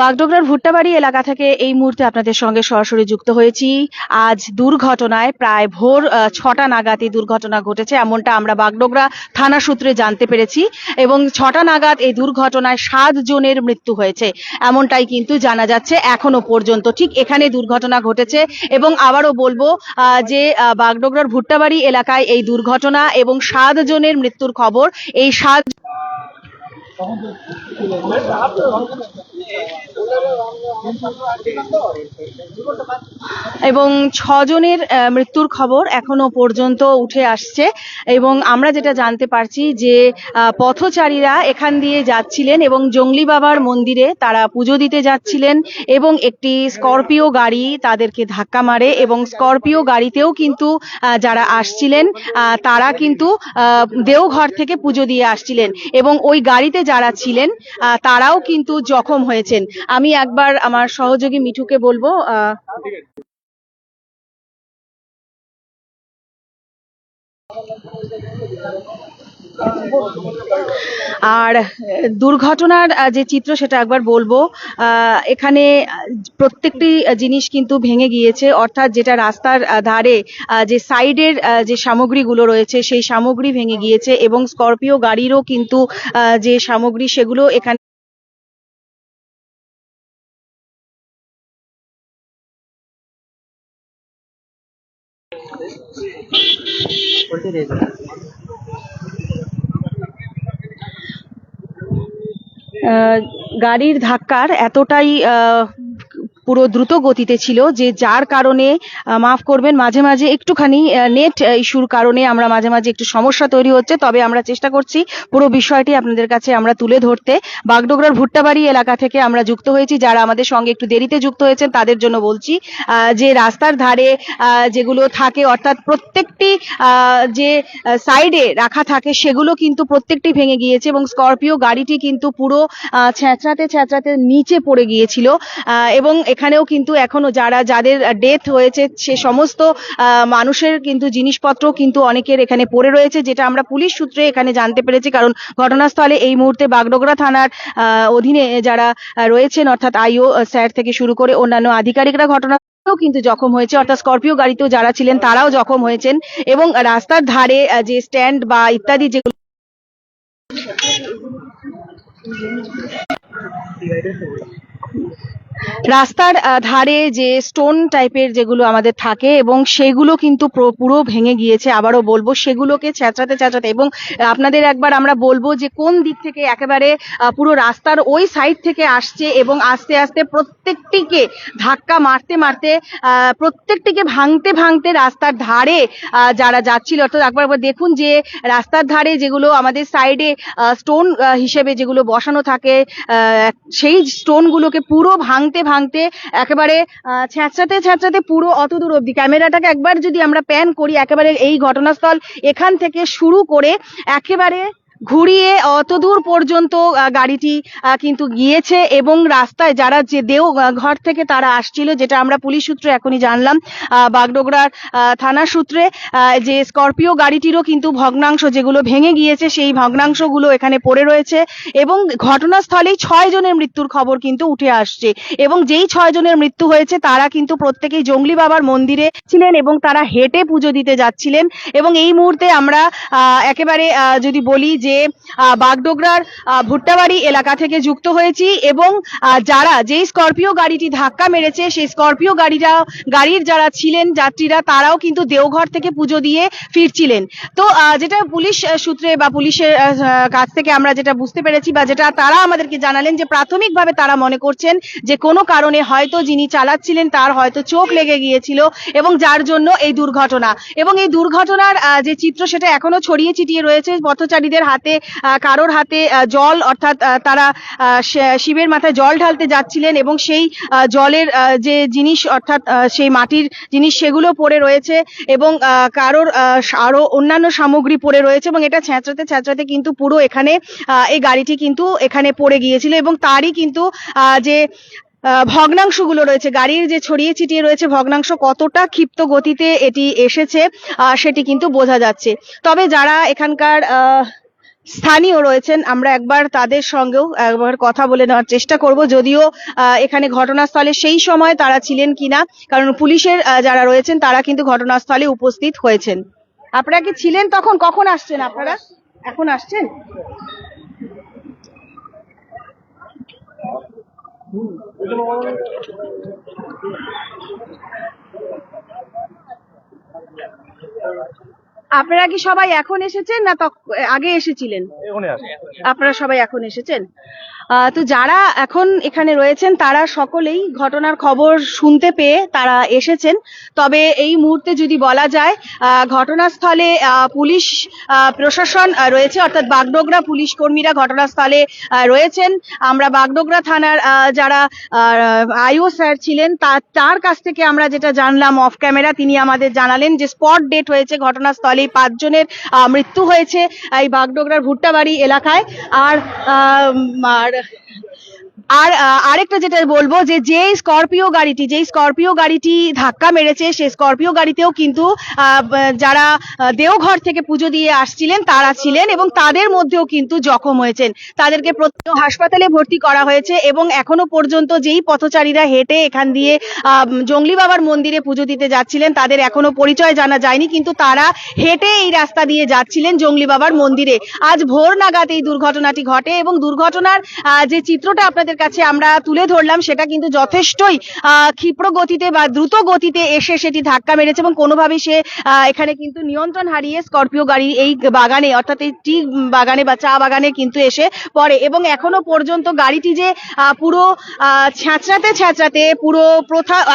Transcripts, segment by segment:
বাগডোগরার ভুট্টাবাড়ি এলাকা থেকে এই মুহূর্তে আপনাদের সঙ্গে সরাসরি যুক্ত হয়েছি। আজ দুর্ঘটনায় প্রায় ভোর ৬টা নাগাদ এই দুর্ঘটনা ঘটেছে, এমনটা আমরা বাগডোগরা থানা সূত্রে জানতে পেরেছি। এবং ৬টা নাগাদ এই দুর্ঘটনায় ৭ জনের মৃত্যু হয়েছে, এমনটাই কিন্তু জানা যাচ্ছে এখনো পর্যন্ত। ঠিক এখানে দুর্ঘটনা ঘটেছে এবং আবারও বলবো যে বাগডোগরার ভুট্টাবাড়ি এলাকায় এই দুর্ঘটনা এবং ৭ জনের মৃত্যুর খবর। এই ৭ এবং ৬ জনের মৃত্যুর খবর এখনো পর্যন্ত উঠে আসছে। এবং আমরা যেটা জানতে পারছি যে পথচারীরা এখান দিয়ে যাচ্ছিলেন এবং জঙ্গলি বাবার মন্দিরে তারা পুজো দিতে যাচ্ছিলেন এবং একটি স্করপিও গাড়ি তাদেরকে ধাক্কা মারে এবং স্করপিও গাড়িতেও কিন্তু যারা আসছিলেন তারা কিন্তু দেওঘর থেকে পুজো দিয়ে আসছিলেন এবং ওই গাড়িতে যারা ছিলেন তারাও কিন্তু জখম হয়েছেন। আমি একবার আমার সহযোগী মিঠুকে বলবো। আর দুর্ঘটনার যে চিত্র সেটা একবার বলবো। এখানে প্রত্যেকটি জিনিস কিন্তু ভেঙে গিয়েছে, অর্থাৎ যেটা রাস্তার ধারে যে সাইডের যে সামগ্রীগুলো রয়েছে সেই সামগ্রী ভেঙে গিয়েছে এবং স্করপিও গাড়িরও কিন্তু যে সামগ্রী সেগুলো এখানে গাড়ির ধাক্কার এতটাই পুরো দ্রুত গতিতে ছিল যে যার কারণে মাফ করবেন মাঝে মাঝে একটুখানি নেট ইস্যুর কারণে আমরা মাঝে মাঝে একটু সমস্যা তৈরি হচ্ছে, তবে আমরা চেষ্টা করছি পুরো বিষয়টি আপনাদের কাছে আমরা তুলে ধরতে। বাগডোগরার ভুট্টাবাড়ি এলাকা থেকে আমরা যুক্ত হয়েছি, যারা আমাদের সঙ্গে একটু দেরিতে যুক্ত হয়েছেন তাদের জন্য বলছি যে রাস্তার ধারে যেগুলো থাকে অর্থাৎ প্রত্যেকটি যে সাইডে রাখা থাকে সেগুলো কিন্তু প্রত্যেকটি ভেঙে গিয়েছে এবং স্করপিও গাড়িটি কিন্তু পুরো ছেঁচড়াতে ছেঁচড়াতে নিচে পড়ে গিয়েছিল। এবং এখানেও কিন্তু এখনো যাদের ডেথ হয়েছে সে সমস্ত মানুষের কিন্তু জিনিসপত্র কিন্তু অনেকের এখানে পড়ে রয়েছে, যেটা আমরা পুলিশ সূত্রে এখানে জানতে পেরেছি। কারণ ঘটনাস্থলে এই মুহূর্তে বাগডোগরা থানার অধীনে যারা রয়েছেন অর্থাৎ আইও স্যার থেকে শুরু করে অন্যান্য আধিকারিকরা কিন্তু জখম হয়েছে, অর্থাৎ স্করপিও গাড়িতেও যারা ছিলেন তারাও জখম হয়েছেন। এবং রাস্তার ধারে যে স্ট্যান্ড বা ইত্যাদি যেগুলো রাস্তার ধারে যে স্টোন টাইপের যেগুলো আমাদের থাকে এবং সেগুলো কিন্তু পুরো ভেঙে গিয়েছে। আবারও বলবো সেগুলোকে ছেঁচড়াতে ছেঁচড়াতে এবং আপনাদের একবার আমরা বলবো যে কোন দিক থেকে একেবারে পুরো রাস্তার ওই সাইড থেকে আসছে এবং আস্তে আস্তে প্রত্যেকটিকে ধাক্কা মারতে মারতে প্রত্যেকটিকে ভাঙতে ভাঙতে রাস্তার ধারে যারা যাচ্ছিল, অর্থাৎ একবার দেখুন যে রাস্তার ধারে যেগুলো আমাদের সাইডে স্টোন হিসেবে যেগুলো বসানো থাকে সেই স্টোনগুলোকে পুরো ভাঙতে ভাঙতে একেবারে ছেঁচড়াতে ছেঁচড়াতে পুরো অত দূর অব্দি ক্যামেরাটাকে একবার যদি আমরা প্যান করি একেবারে এই ঘটনাস্থল এখান থেকে শুরু করে একেবারে ঘুরিয়ে অত দূর পর্যন্ত গাড়িটি কিন্তু গিয়েছে এবং রাস্তায় যারা যে দেওঘর থেকে তারা আসছিল, যেটা আমরা পুলিশ সূত্রে এখনই জানলাম বাগডোগরার থানা সূত্রে, যে স্করপিও গাড়িটিরও কিন্তু ভগ্নাংশ যেগুলো ভেঙে গিয়েছে সেই ভগ্নাংশগুলো এখানে পড়ে রয়েছে এবং ঘটনাস্থলেই ৬ জনের মৃত্যুর খবর কিন্তু উঠে আসছে। এবং যেই ৬ জনের মৃত্যু হয়েছে তারা কিন্তু প্রত্যেকেই জঙ্গলি বাবার মন্দিরে ছিলেন এবং তারা হেঁটে পুজো দিতে যাচ্ছিলেন। এবং এই মুহূর্তে আমরা একেবারে যদি বলি যে বাগডোগরার ভুট্টাবাড়ি এলাকা থেকে যুক্ত হয়েছি এবং যেই স্করপিও গাড়িটি ধাক্কা মেরেছে সেই স্করপিও গাড়ির যারা ছিলেন যাত্রীরা তারাও কিন্তু দেওঘর থেকে পুজো দিয়ে ফিরছিলেন। তো যেটা পুলিশ সূত্রে বা পুলিশের কাছ থেকে আমরা যেটা বুঝতে পেরেছি বা যেটা তারা আমাদেরকে জানালেন যে প্রাথমিকভাবে তারা মনে করছেন যে কোনো কারণে হয়তো যিনি চালাচ্ছিলেন তার হয়তো চোখ লেগে গিয়েছিল এবং যার জন্য এই দুর্ঘটনা। এবং এই দুর্ঘটনার যে চিত্র সেটা এখনো ছড়িয়ে ছিটিয়ে রয়েছে পথচারীদের হাতে, কারোর হাতে জল, অর্থাৎ তারা শিবের মাথায় জল ঢালতে যাচ্ছিলেন এবং সেই জলের যে জিনিস অর্থাৎ সেই মাটির জিনিস সেগুলো পড়ে রয়েছে এবং কারোর আরো অন্যান্য সামগ্রী পড়ে রয়েছে এবং এটা ছেঁচড়াতে ছেঁচড়াতে কিন্তু পুরো এখানে এই গাড়িটি কিন্তু এখানে পড়ে গিয়েছিল এবং তারই কিন্তু যে ভগ্নাংশগুলো রয়েছে গাড়ির যে ছড়িয়ে ছিটিয়ে রয়েছে ভগ্নাংশ কতটা ক্ষিপ্ত গতিতে এটি এসেছে সেটি কিন্তু বোঝা যাচ্ছে। তবে যারা এখানকার স্থানীয় রয়েছেন, আমরা একবার তাদের সঙ্গেও একবার কথা বলে নেওয়ার চেষ্টা করব, যদিও এখানে ঘটনাস্থলে সেই সময় তারা ছিলেন কিনা, কারণ পুলিশের যারা রয়েছেন তারা কিন্তু ঘটনাস্থলে উপস্থিত হয়েছেন। আপনারা কি ছিলেন তখন? কখন আসছেন আপনারা? এখন আসছেন? আপনারা কি সবাই এখন এসেছেন না আগে এসেছিলেন? আপনারা সবাই এখন এসেছেন। তো যারা এখন এখানে রয়েছেন তারা সকলেই ঘটনার খবর শুনতে পেয়ে তারা এসেছেন। তবে এই মুহূর্তে যদি বলা যায়, ঘটনাস্থলে পুলিশ প্রশাসন রয়েছে, অর্থাৎ বাগডোগরা পুলিশ কর্মীরা ঘটনাস্থলে রয়েছেন। আমরা বাগডোগরা থানার যারা আইও স্যার ছিলেন তার কাছ থেকে আমরা যেটা জানলাম অফ ক্যামেরা, তিনি আমাদের জানালেন যে স্পট ডেট হয়েছে ঘটনাস্থলে 5 জনের মৃত্যু হয়েছে এই বাগডোগরার ভুট্টাবাড়ি এলাকায়। আর আরেকটা যেটা বলবো, যে স্করপিও গাড়িটি ধাক্কা মেরেছে, সেই স্করপিও গাড়িতেও কিন্তু যারা দেওঘর থেকে পুজো দিয়ে আসছিলেন তারা ছিলেন, এবং তাদের মধ্যেও কিন্তু জখম হয়েছেন। তাদেরকে প্রত্যেক হাসপাতালে ভর্তি করা হয়েছে, এবং এখনো পর্যন্ত যেই পথচারীরা হেঁটে এখান দিয়ে জঙ্গলি বাবার মন্দিরে পুজো দিতে যাচ্ছিলেন তাদের এখনো পরিচয় জানা যায়নি, কিন্তু তারা হেঁটে এই রাস্তা দিয়ে যাচ্ছিলেন জঙ্গলি বাবার মন্দিরে। আজ ভোর নাগাদ এই দুর্ঘটনাটি ঘটে, এবং দুর্ঘটনার যে চিত্রটা আপনাদের কাছে আমরা তুলে ধরলাম সেটা কিন্তু যথেষ্টই ক্ষিপ্র গতিতে বা দ্রুত গতিতে এসে সেটি ধাক্কা মেরেছে, এবং কোনোভাবেই সে এখানে কিন্তু নিয়ন্ত্রণ হারিয়ে স্করপিও গাড়ি এই বাগানে, অর্থাৎ এই টি বাগানে বা চা বাগানে কিন্তু এসে পড়ে। এবং এখনো পর্যন্ত গাড়িটি যে পুরো ছ্যাঁচড়াতে পুরো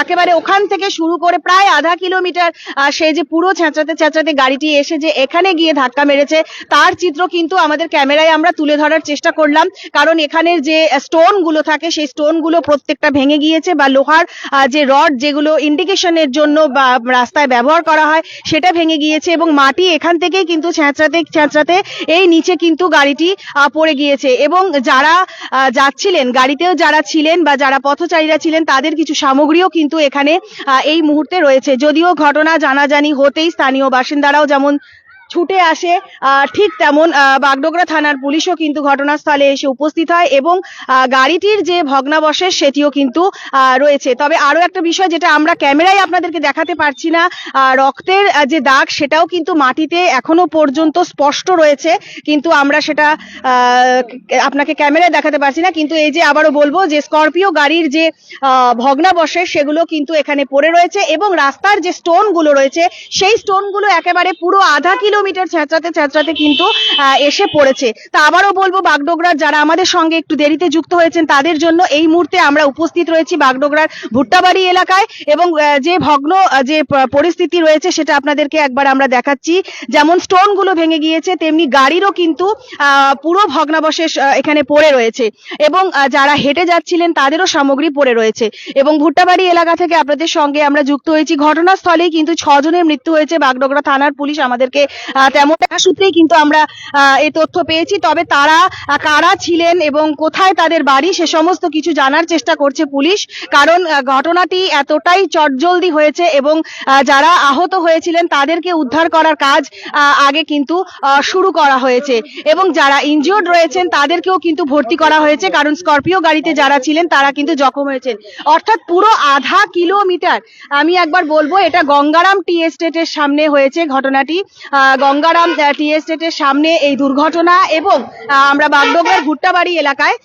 একেবারে ওখান থেকে শুরু করে প্রায় আধা কিলোমিটার সে যে পুরো ছ্যাঁচড়াতে গাড়িটি এসে যে এখানে গিয়ে ধাক্কা মেরেছে তার চিত্র কিন্তু আমাদের ক্যামেরায় আমরা তুলে ধরার চেষ্টা করলাম। কারণ এখানের যে স্টোন গুলো থাকে সেই স্টোন গুলো প্রত্যেকটা ভেঙে গিয়েছে, বা লোহার যে রড যেগুলো ইন্ডিকেশনের জন্য বা রাস্তায় ব্যবহার করা হয় সেটা ভেঙে গিয়েছে, এবং মাটি এখান থেকেই কিন্তু ছ্যাঁচড়াতে এই নিচে কিন্তু গাড়িটি পড়ে গিয়েছে। এবং যারা যাচ্ছিলেন গাড়িতেও যারা ছিলেন বা যারা পথচারীরা ছিলেন তাদের কিছু সামগ্রীও কিন্তু এখানে এই মুহূর্তে রয়েছে। যদিও ঘটনা জানাজানি হতেই স্থানীয় বাসিন্দারাও যেমন ছুটে আসে, ঠিক তেমন বাগডোগরা থানার পুলিশও কিন্তু ঘটনাস্থলে এসে উপস্থিত হয়, এবং গাড়িটির যে ভগ্নাবশেষ সেটিও কিন্তু রয়েছে। তবে আরো একটা বিষয় যেটা আমরা ক্যামেরায় আপনাদেরকে দেখাতে পারছি না, রক্তের যে দাগ সেটাও কিন্তু মাটিতে এখনো পর্যন্ত স্পষ্ট রয়েছে, কিন্তু আমরা সেটা আপনাকে ক্যামেরায় দেখাতে পারছি না। কিন্তু এই যে আবারও বলবো যে স্করপিও গাড়ির যে ভগ্নাবশেষ সেগুলো কিন্তু এখানে পড়ে রয়েছে, এবং রাস্তার যে স্টোন গুলো রয়েছে সেই স্টোন গুলো একেবারে পুরো আধা কিলোমিটার ছ্যাঁচড়াতে কিন্তু এসে পড়েছে। তা আবারও বলবো, বাগডোগরার যারা আমাদের সঙ্গে একটু দেরিতে যুক্ত হয়েছেন তাদের জন্য এই মুহূর্তে আমরা উপস্থিত রয়েছি বাগডোগরার ভুট্টাবাড়ি এলাকায়, এবং যে ভগ্ন যে পরিস্থিতি রয়েছে সেটা আপনাদেরকে একবার আমরা দেখাচ্ছি। যেমন স্টোন গুলো ভেঙে গিয়েছে তেমনি গাড়িরও কিন্তু পুরো ভগ্নাবশেষ এখানে পড়ে রয়েছে, এবং যারা হেঁটে যাচ্ছিলেন তাদেরও সামগ্রী পড়ে রয়েছে। এবং ভুট্টাবাড়ি এলাকা থেকে আপনাদের সঙ্গে আমরা যুক্ত হয়েছি। ঘটনাস্থলেই কিন্তু 6 জনের মৃত্যু হয়েছে। বাগডোগরা থানার পুলিশ আমাদেরকে তেমন একটা সূত্রেই কিন্তু আমরা এই তথ্য পেয়েছি। তবে তারা কারা ছিলেন এবং কোথায় তাদের বাড়ি সে সমস্ত কিছু জানার চেষ্টা করছে পুলিশ, কারণ ঘটনাটি এতটাই চটজলদি হয়েছে, এবং যারা আহত হয়েছিলেন তাদেরকে উদ্ধার করার কাজ আগে কিন্তু শুরু করা হয়েছে, এবং যারা ইনজিওর্ড রয়েছেন তাদেরকেও কিন্তু ভর্তি করা হয়েছে, কারণ স্করপিও গাড়িতে যারা ছিলেন তারা কিন্তু জখম হয়েছেন। অর্থাৎ পুরো আধা কিলোমিটার, আমি একবার বলবো এটা গঙ্গারাম টি এস্টেটের সামনে হয়েছে ঘটনাটি। গঙ্গারাম টি এস্টেটের সামনে এই দুর্ঘটনা, এবং আমরা বাগডোগরার ভুট্টাবাড়ি এলাকায়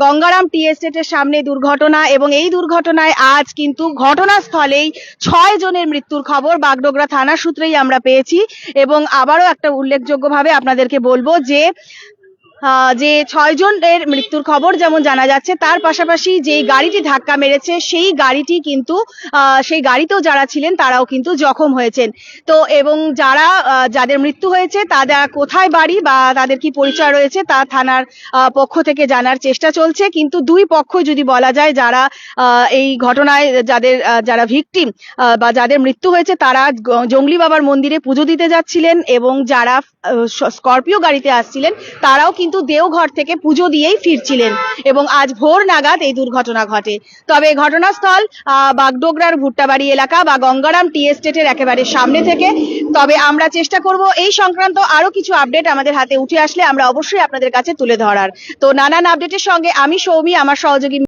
গঙ্গারাম টি এস্টেটের সামনে দুর্ঘটনা, এবং এই দুর্ঘটনায় আজ কিন্তু ঘটনাস্থলেই 6 জনের মৃত্যুর খবর বাগডোগরা থানা সূত্রেই আমরা পেয়েছি। এবং আবারও একটা উল্লেখযোগ্যভাবে আপনাদেরকে বলবো যে 6 জনের মৃত্যুর খবর যেমন জানা যাচ্ছে, তার পাশাপাশি যে গাড়িটি ধাক্কা মেরেছে সেই গাড়িটি কিন্তু সেই গাড়িতেও যারা ছিলেন তারাও কিন্তু জখম হয়েছেন। তো এবং যাদের মৃত্যু হয়েছে তাদের কোথায় বাড়ি বা তাদের কি পরিচয় রয়েছে তা থানার পক্ষ থেকে জানার চেষ্টা চলছে। কিন্তু দুই পক্ষ যদি বলা যায়, যারা এই ঘটনায় যারা ভিকটিম বা যাদের মৃত্যু হয়েছে তারা জঙ্গলি বাবার মন্দিরে পুজো দিতে যাচ্ছিলেন, এবং যারা স্করপিও গাড়িতে আসছিলেন তারাও কিন্তু কিন্তু দেওঘর থেকে পুজো দিয়েই ফিরছিলেন এবং আজ ভোর নাগাদ এই দুর্ঘটনা ঘটে। তবে ঘটনাস্থল বাগডোগরার ভুট্টাবাড়ি এলাকা বা গঙ্গারাম টি এস্টেটের একেবারে সামনে থেকে। তবে আমরা চেষ্টা করব এই সংক্রান্ত আরো কিছু আপডেট আমাদের হাতে উঠে আসলে আমরা অবশ্যই আপনাদের কাছে তুলে ধরার। তো নানান আপডেটের সঙ্গে আমি সৌমি, আমার সহযোগী